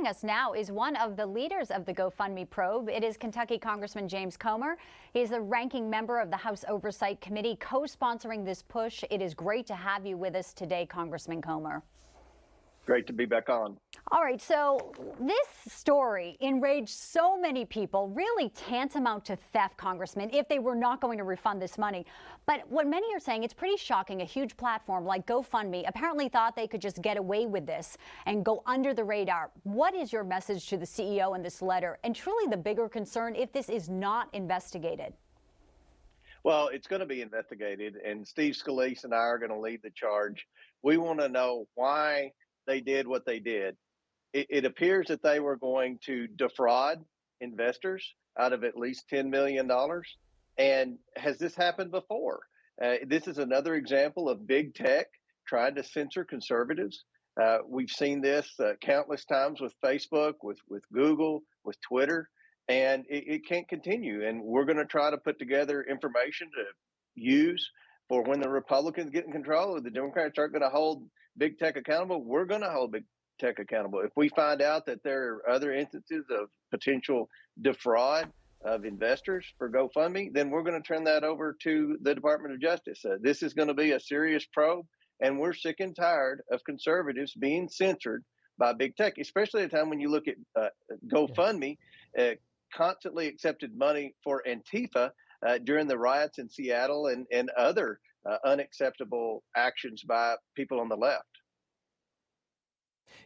Joining us now is one of the leaders of the GoFundMe probe. It is Kentucky Congressman James Comer. He is the ranking member of the House Oversight Committee co-sponsoring this push. It is great to have you with us today, Congressman Comer. Great to be back on. All right, so this story enraged so many people, really tantamount to theft, Congressman, if they were not going to refund this money. But what many are saying, it's pretty shocking. A huge platform like GoFundMe apparently thought they could just get away with this and go under the radar. What is your message to the CEO in this letter? And truly the bigger concern if this is not investigated? Well, it's going to be investigated, and Steve Scalise and I are going to lead the charge. We want to know why they did what they did. It appears that they were going to defraud investors out of at least $10 million. And has this happened before? This is another example of big tech trying to censor conservatives. We've seen this countless times with Facebook, with Google, with Twitter, and it can't continue. And we're going to try to put together information to use for when the Republicans get in control, or the Democrats aren't going to hold big tech accountable. We're going to hold big tech accountable. If we find out that there are other instances of potential defraud of investors for GoFundMe, then we're going to turn that over to the Department of Justice. This is going to be a serious probe, and we're sick and tired of conservatives being censored by big tech, especially at a time when you look at GoFundMe, constantly accepted money for Antifa during the riots in Seattle and other unacceptable actions by people on the left.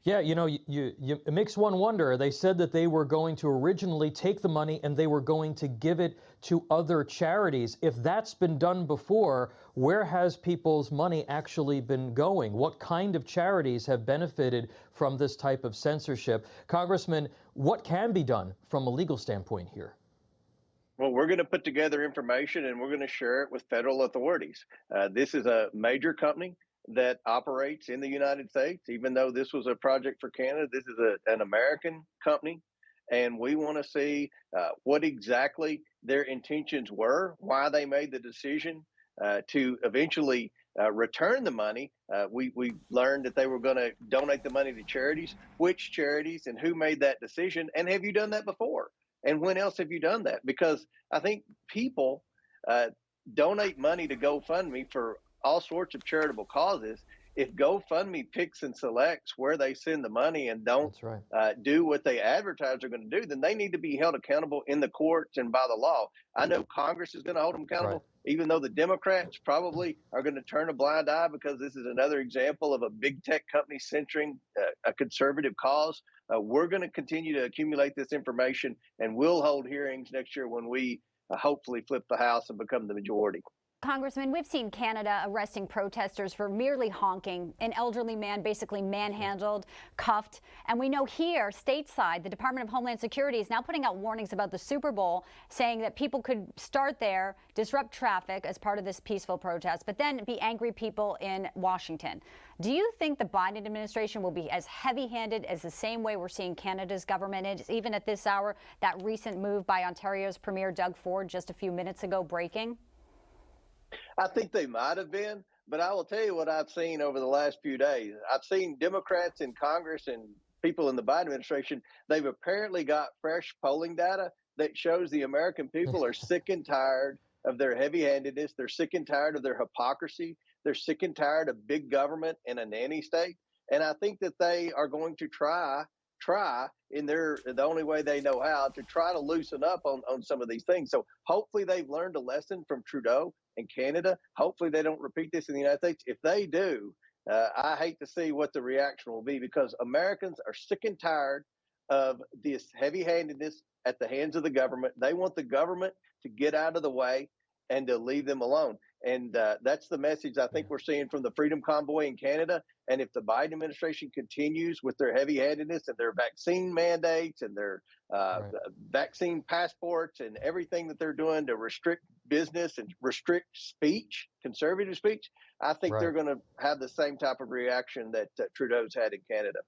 Yeah, you know, it makes one wonder. They said that they were going to originally take the money and they were going to give it to other charities. If that's been done before, where has people's money actually been going? What kind of charities have benefited from this type of censorship? Congressman, what can be done from a legal standpoint here? Well, we're going to put together information and we're going to share it with federal authorities. This is a major company that operates in the United States. Even though this was a project for Canada, this is an American company. And we want to see what exactly their intentions were, why they made the decision to eventually return the money. We learned that they were going to donate the money to charities. Which charities and who made that decision? And have you done that before? And when else have you done that? Because I think people donate money to GoFundMe for all sorts of charitable causes. If GoFundMe picks and selects where they send the money and don't do what they advertise they're going to do, then they need to be held accountable in the courts and by the law. I know Congress is going to hold them accountable, even though the Democrats probably are going to turn a blind eye because this is another example of a big tech company censoring a conservative cause. We're going to continue to accumulate this information, and we'll hold hearings next year when we hopefully flip the House and become the majority. Congressman, we've seen Canada arresting protesters for merely honking, an elderly man basically manhandled, cuffed. And we know here, stateside, the Department of Homeland Security is now putting out warnings about the Super Bowl, saying that people could start there, disrupt traffic as part of this peaceful protest, but then be angry people in Washington. Do you think the Biden administration will be as heavy-handed as the same way we're seeing Canada's government is, even at this hour, that recent move by Ontario's Premier Doug Ford just a few minutes ago breaking? I think they might have been, but I will tell you what I've seen over the last few days. I've seen Democrats in Congress and people in the Biden administration. They've apparently got fresh polling data that shows the American people are sick and tired of their heavy-handedness. They're sick and tired of their hypocrisy. They're sick and tired of big government and a nanny state. And I think that they are going to try in the only way they know how to try to loosen up on some of these things. So hopefully they've learned a lesson from Trudeau and Canada. Hopefully they don't repeat this in the United States. If they do, I hate to see what the reaction will be, because Americans are sick and tired of this heavy-handedness at the hands of the government. They want the government to get out of the way and to leave them alone. And that's the message I think we're seeing from the Freedom Convoy in Canada. And if the Biden administration continues with their heavy-handedness and their vaccine mandates and their vaccine passports and everything that they're doing to restrict business and restrict speech, conservative speech, I think they're going to have the same type of reaction that Trudeau's had in Canada.